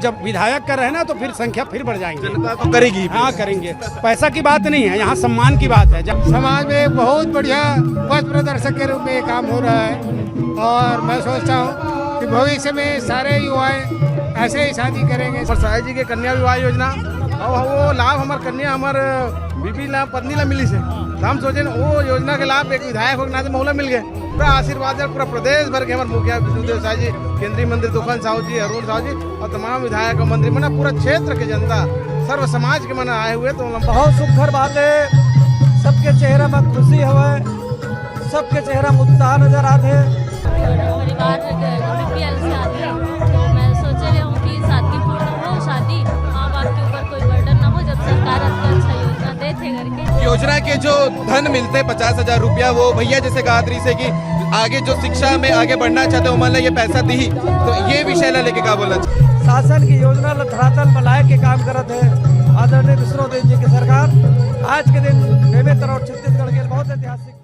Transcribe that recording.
जब विधायक कर रहे हैं ना तो फिर संख्या फिर बढ़ जाएंगे। जनता तो करेगी। हाँ करेंगे, पैसा की बात नहीं है, यहाँ सम्मान की बात है। समाज में बहुत बढ़िया पथ प्रदर्शक के रूप में ये काम हो रहा है और मैं सोचता हूँ कि भविष्य में सारे युवाएं ऐसे ही शादी करेंगे। सरसाई जी के कन्या विवाह योजना और वो लाभ हमारे कन्या हमारे बीबी ला पत्नी ला मिली से, हम सोचे वो योजना के लाभ एक विधायक हो नाते मौला मिल गए। पूरा आशीर्वाद है पूरा प्रदेश भर के हमारे मुखिया विष्णुदेव साहू जी, केंद्रीय मंत्री तूफान साहू जी, अरुण साहू जी और तमाम विधायक और मंत्री मना पूरा क्षेत्र के जनता सर्व समाज के मना आए हुए तो बहुत सुखकर बात है। सबके चेहरा में खुशी हवे, सबके चेहरा में उत्साह नजर आते हैं। परिवार बीपीएल से आते हैं तो मैं सोच रही हूँ कि सादगीपूर्ण हो शादी, माँ बाप के ऊपर कोई बर्डन ना हो, जब सरकार अच्छा योजना देते करके। योजना के जो धन मिलते 50,000 रुपया वो भैया जैसे गात्री से कि आगे जो शिक्षा में आगे बढ़ना चाहते हो मान लो ये पैसा दी, तो ये विषय ला लेके क्या बोलना चाहिए? शासन की योजना धरातल में लाए के काम करत है आदरणीय विष्णुदेव जी की सरकार। आज के दिन बेमेतरा और छत्तीसगढ़ के बहुत ऐतिहासिक